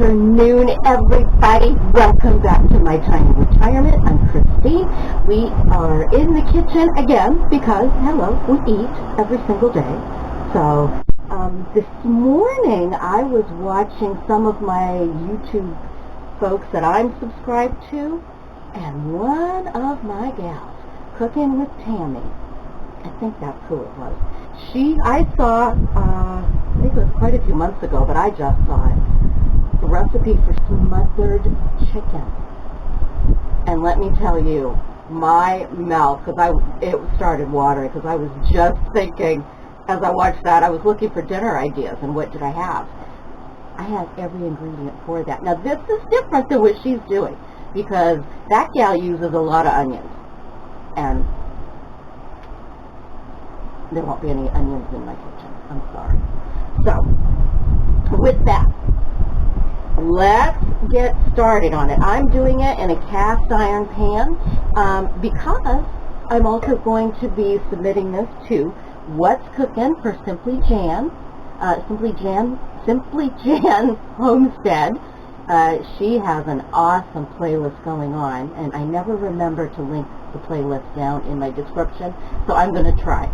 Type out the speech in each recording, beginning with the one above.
afternoon, everybody. Welcome back to my tiny retirement. I'm Christine. We are in the kitchen again because, hello, we eat every single day. So this morning I was watching some of my YouTube folks that I'm subscribed to, and one of my gals, Cooking with Tammy, I think that's who it was. I saw, I think it was quite a few months ago, but I just saw it, the recipe for smothered chicken. And let me tell you, my mouth, it started watering, because I was just thinking, as I watched that, I was looking for dinner ideas, and what did I have? I had every ingredient for that. Now this is different than what she's doing, because that gal uses a lot of onions, and there won't be any onions in my kitchen. I'm sorry. So, with that, let's get started on it. I'm doing it in a cast iron pan because I'm also going to be submitting this to Whatscookin for Simply Jan Homestead. She has an awesome playlist going on, and I never remember to link the playlist down in my description, so I'm going to try.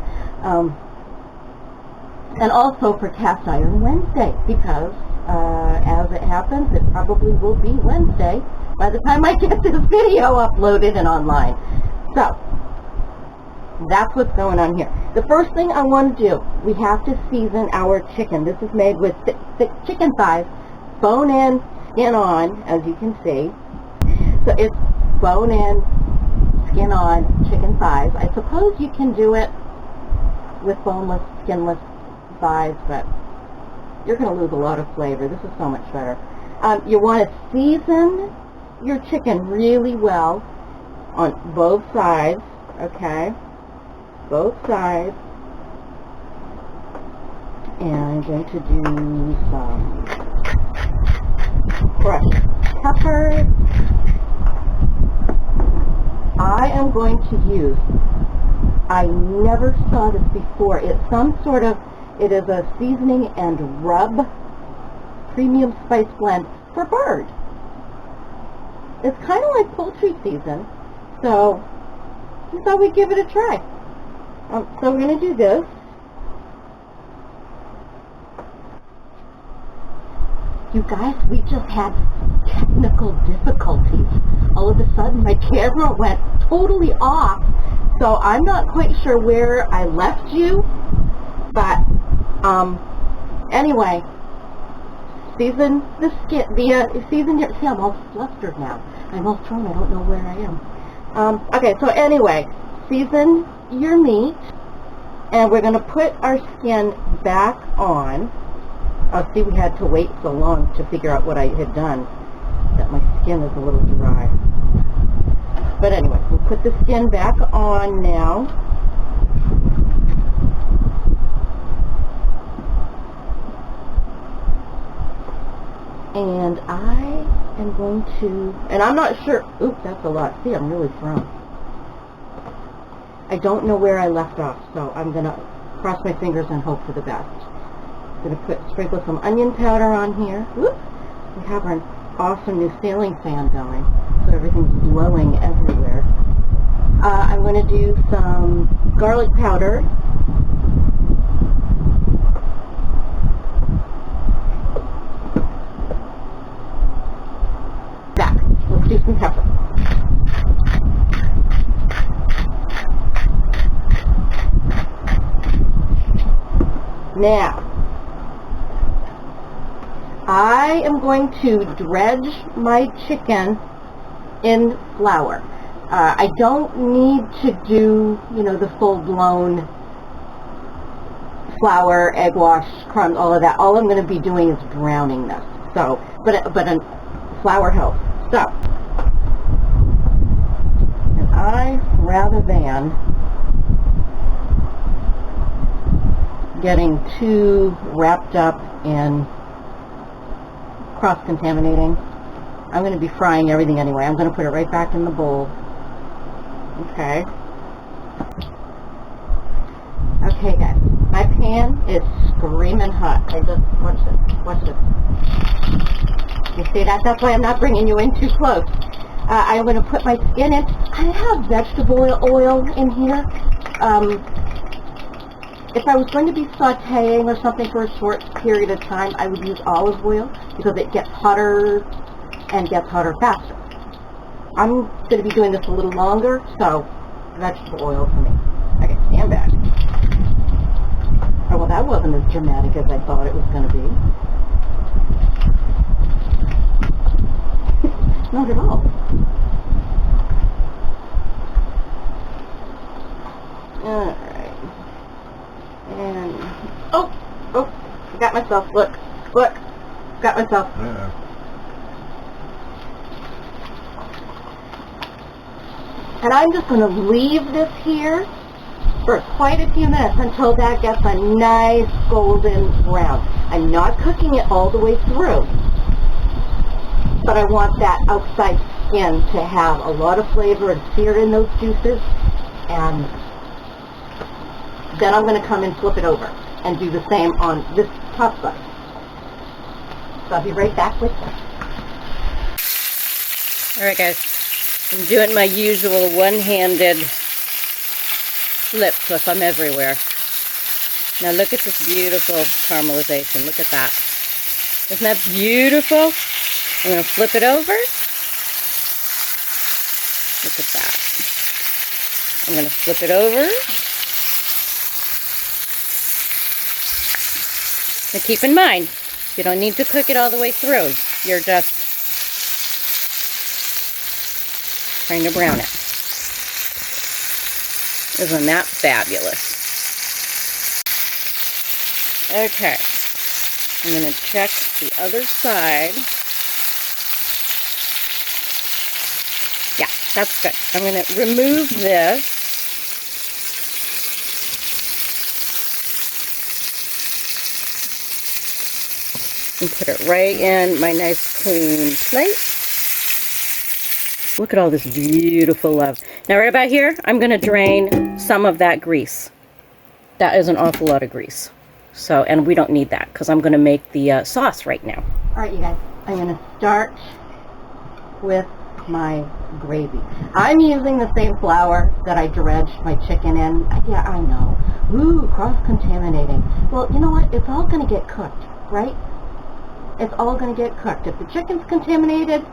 And also for Castironwednesday, because as it happens, it probably will be Wednesday by the time I get this video uploaded and online. So that's what's going on here. The first thing I want to do, we have to season our chicken. This is made with thick chicken thighs, bone in, skin on, as you can see. So it's bone in, skin on chicken thighs. I suppose you can do it with boneless, skinless thighs, but you're going to lose a lot of flavor. This is so much better. You want to season your chicken really well on both sides, okay? Both sides. And I'm going to do some crushed peppers. I am going to use, I never saw this before, it's some sort of, it is a seasoning and rub premium spice blend for bird. It's kind of like poultry season, so I thought we'd give it a try. So we're going to do this. You guys, we just had technical difficulties. All of a sudden my camera went totally off, so I'm not quite sure where I left you, but anyway, season the skin, season your, see, I'm all flustered now. I'm all thrown, I don't know where I am. Okay, so anyway, season your meat, and we're going to put our skin back on. Oh, see, we had to wait so long to figure out what I had done, that my skin is a little dry. But anyway, we'll put the skin back on now. And I am going to, and I'm not sure, oops, that's a lot. See, I'm really thrown. I don't know where I left off, so I'm going to cross my fingers and hope for the best. I'm going to sprinkle some onion powder on here. Whoop. We have our awesome new ceiling fan going, so everything's blowing everywhere. I'm going to do some garlic powder. Back. Let's do some pepper. Now, I am going to dredge my chicken in flour. I don't need to do, you know, the full-blown flour, egg wash, crumbs, all of that. All I'm going to be doing is browning this. So, but a flour helps. So, and I, rather than getting too wrapped up in cross-contaminating, I'm going to be frying everything anyway. I'm going to put it right back in the bowl. Okay. Okay, guys. My pan is screaming hot. I just, watch this. Watch this. You see that? That's why I'm not bringing you in too close. I'm going to put my skin in. I have vegetable oil in here. If I was going to be sauteing or something for a short period of time, I would use olive oil because it gets hotter and gets hotter faster. I'm going to be doing this a little longer, so vegetable oil for me. Okay, stand back. Oh, well, that wasn't as dramatic as I thought it was going to be. Not at all. Alright. And, oh, got myself, look, got myself. Yeah. And I'm just going to leave this here for quite a few minutes until that gets a nice golden brown. I'm not cooking it all the way through, but I want that outside skin to have a lot of flavor and sear in those juices. And then I'm going to come and flip it over and do the same on this top side. So I'll be right back with you. Alright guys, I'm doing my usual one-handed flip if I'm everywhere. Now look at this beautiful caramelization. Look at that. Isn't that beautiful? I'm going to flip it over. Look at that. I'm going to flip it over. Now keep in mind, you don't need to cook it all the way through. You're just trying to brown it. Isn't that fabulous? Okay. I'm going to check the other side. Yeah, that's good. I'm going to remove this. And put it right in my nice clean plate. Look at all this beautiful love. Now right about here, I'm going to drain some of that grease. That is an awful lot of grease. So, and we don't need that because I'm going to make the sauce right now. Alright you guys, I'm going to start with my gravy. I'm using the same flour that I dredged my chicken in. Yeah, I know. Ooh, cross-contaminating. Well, you know what? It's all going to get cooked, right? It's all going to get cooked. If the chicken's contaminated,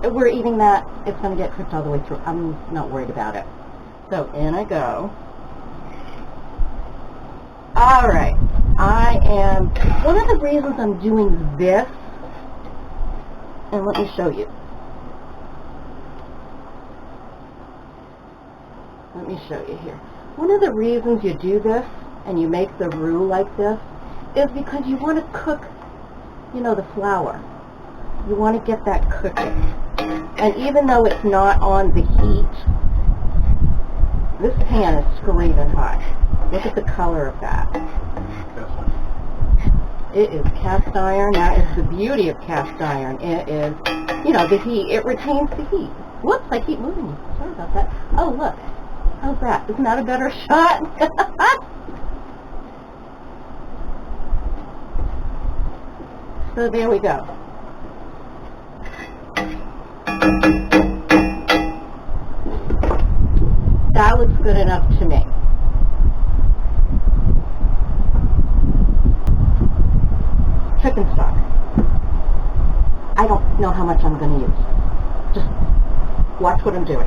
we're eating that. It's going to get cooked all the way through. I'm not worried about it. So, in I go. Alright. One of the reasons I'm doing this, and let me show you. Let me show you here. One of the reasons you do this, and you make the roux like this, is because you want to cook, you know, the flour. You want to get that cooking. And even though it's not on the heat, this pan is screaming hot. Look at the color of that. It is cast iron. That is the beauty of cast iron. It is, you know, the heat. It retains the heat. Whoops, I keep moving. Sorry about that. Oh, look. How's that? Isn't that a better shot? So there we go. That looks good enough to me. Chicken stock. I don't know how much I'm going to use. Just watch what I'm doing.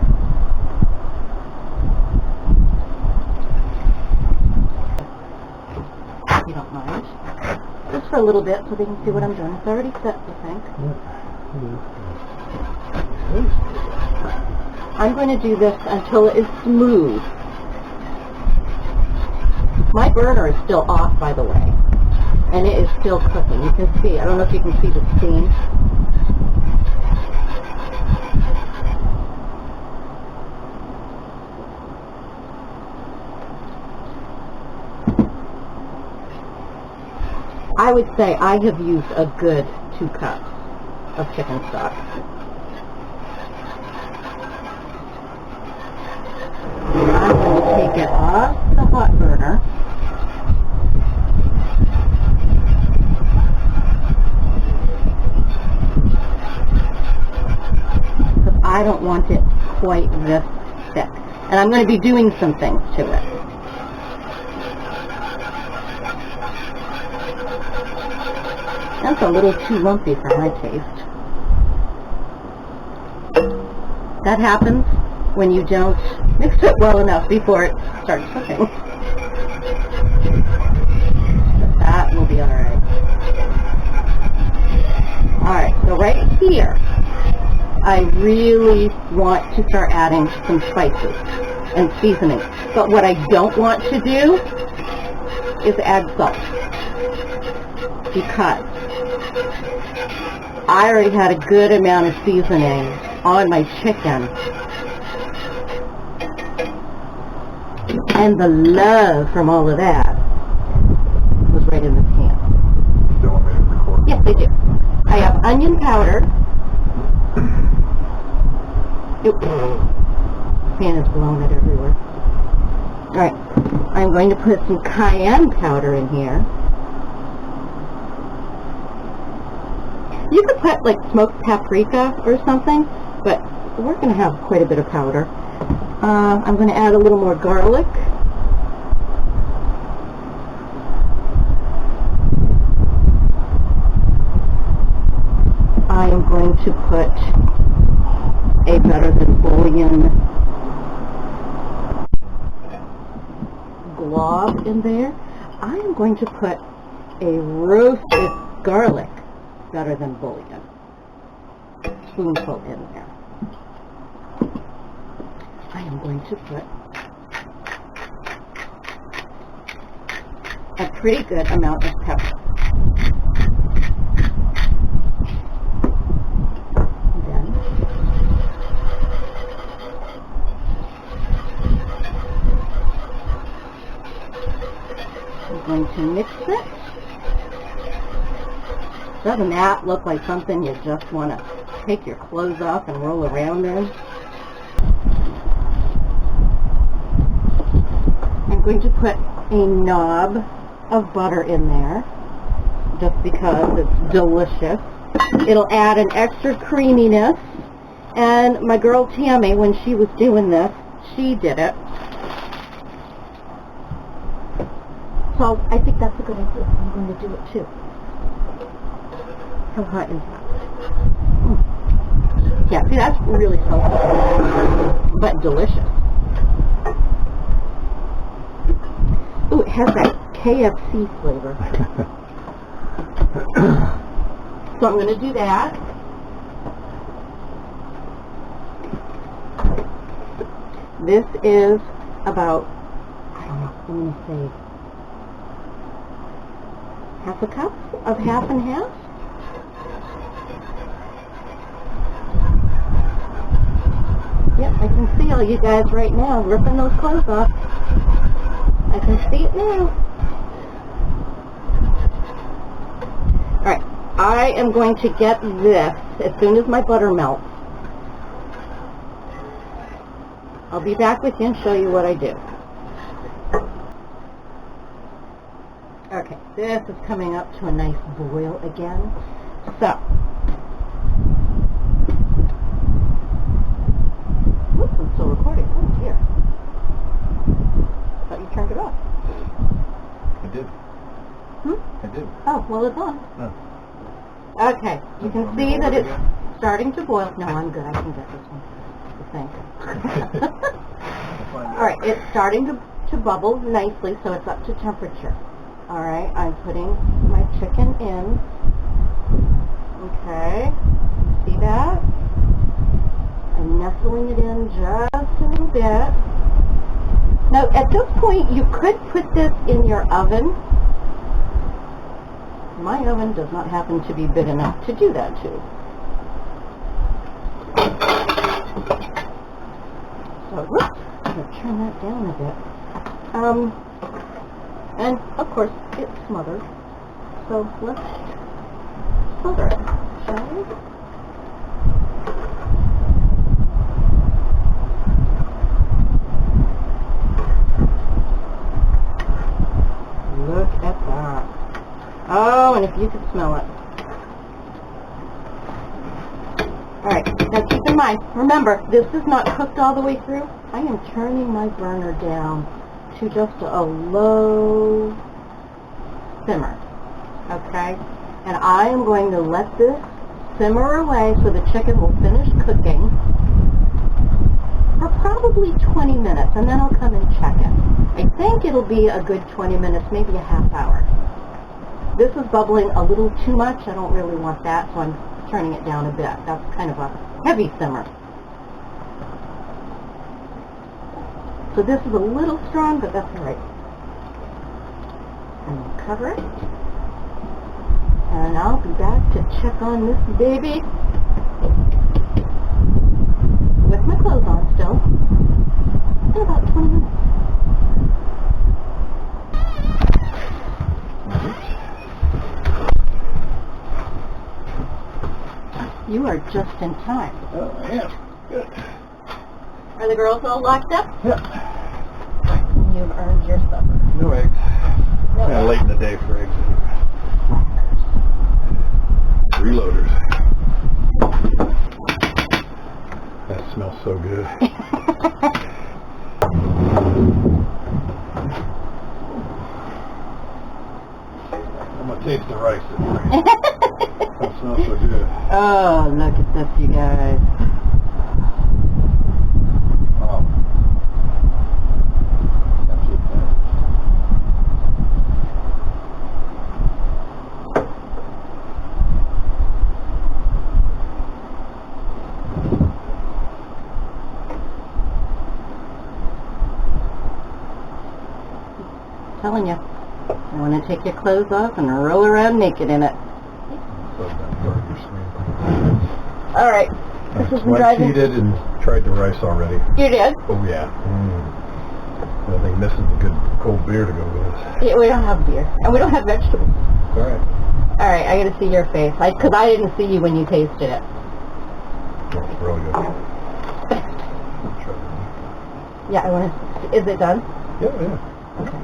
If you don't mind. Just for a little bit so they can see what I'm doing. It's already set, I think. I'm going to do this until it is smooth. My burner is still off, by the way. And it is still cooking. You can see. I don't know if you can see the steam. I would say I have used a good 2 cups of chicken stock. I'm going to take it off the hot burner. quite this thick. And I'm going to be doing some things to it. That's a little too lumpy for my taste. That happens when you don't mix it well enough before it starts cooking. But that will be alright. Alright, so right here, I really want to start adding some spices and seasoning. But what I don't want to do is add salt. Because I already had a good amount of seasoning on my chicken. And the love from all of that was right in the pan. Do you want me to record? Yes, I do. I have onion powder. Pan is blowing it everywhere. Alright, I'm going to put some cayenne powder in here. You could put like smoked paprika or something, but we're going to have quite a bit of powder. I'm going to add a little more garlic. I am going to put a better than bouillon glob in there. I am going to put a roasted garlic better than bouillon spoonful in there. I am going to put a pretty good amount of pepper. Then I'm going to mix it. Doesn't that look like something you just want to take your clothes off and roll around in? I'm going to put a knob of butter in there, just because it's delicious. It'll add an extra creaminess, and my girl Tammy, when she was doing this, she did it. So I think that's a good idea. I'm going to do it too. How hot is that? Yeah, see, that's really salty, but delicious. Ooh, it has that KFC flavor. So I'm going to do that. This is about, I don't know, I'm going to say half a cup of half and half. Yep, I can see all you guys right now ripping those clothes off. I can see it now. Alright, I am going to get this as soon as my butter melts. I'll be back with you and show you what I do. Okay, this is coming up to a nice boil again. So, whoops, I'm still recording. Oh dear. Thought you turned it off. I did. I did. Oh, well, it's on. Oh. Okay, you can see that it's starting to boil. No, I'm good. I can get this one. The thing. Alright, it's starting to bubble nicely, so it's up to temperature. Alright, I'm putting my chicken in. Okay, see that? I'm nestling it in just a little bit. Now, at this point, you could put this in your oven. My oven does not happen to be big enough to do that too. So, whoops, I'm going to turn that down a bit. And, of course, it's smothered. So, let's smother it, shall we? Look at that. Oh, and if you could smell it. Alright, now keep in in mind, remember, this is not cooked all the way through. I am turning my burner down to just a low simmer, okay? And I am going to let this simmer away so the chicken will finish cooking for probably 20 minutes, and then I'll come and check it. I think it'll be a good 20 minutes, maybe a half hour. This is bubbling a little too much. I don't really want that, so I'm turning it down a bit. That's kind of a heavy simmer. So this is a little strong, but that's all right. And we'll cover it. And I'll be back to check on this baby with my clothes on still in about 20 minutes. You are just in time. Oh, I am. Good. Are the girls all locked up? Yep. You've earned your supper. No eggs. No Kind of eggs. late in the day for eggs. Reloaders. That smells so good. I'm gonna taste the rice. That smells so good. Oh, look at this, you guys. Wow. Absolute fabulous. Telling you, I want to take your clothes off and roll around naked in it. So that burger sweet. All right. This is I driving. cheated and tried the rice already. You did? Oh yeah. I think missing a good cold beer to go with it. Yeah, we don't have beer, and we don't have vegetables. All right. All right, I got to see your face, because I didn't see you when you tasted it. Oh, it's really good. Yeah, I want to. Is it done? Yeah, yeah. Okay.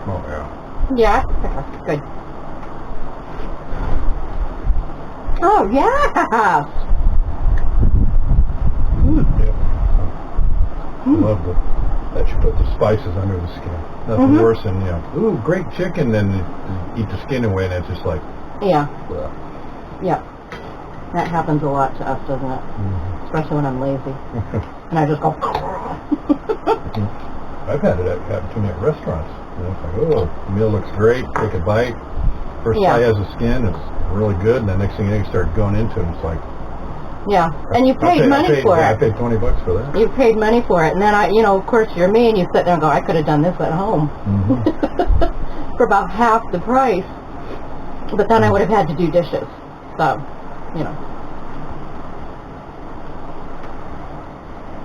Oh yeah. Yeah. Okay, good. Oh yeah. Yeah. I love that you put the spices under the skin. Nothing worse than, ooh, great chicken, then you eat the skin away and it's just like, Yeah. well. Yeah. That happens a lot to us, doesn't it? Especially when I'm lazy. And I just go... I've had it happen to me at restaurants. It's like, oh, the meal looks great, take a bite. First Yeah. bite has the skin, it's really good, and the next thing you start going into it, it's like... Yeah. And you paid money for I it. paid $20 for that. You paid money for it. And then of course, you're me, and you sit there and go, I could have done this at home. For about half the price. But then I would have had to do dishes. So, You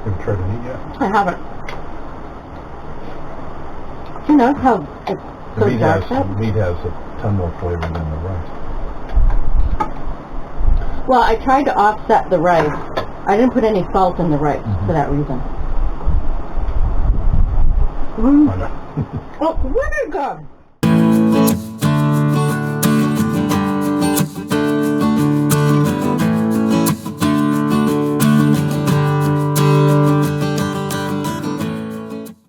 ever tried to eat yet? I haven't. You know how it's The so meat dark has, up? meat has a ton more flavor than the rice. Well, I tried to offset the rice. I didn't put any salt in the rice for that reason. I know. Oh, vinegar!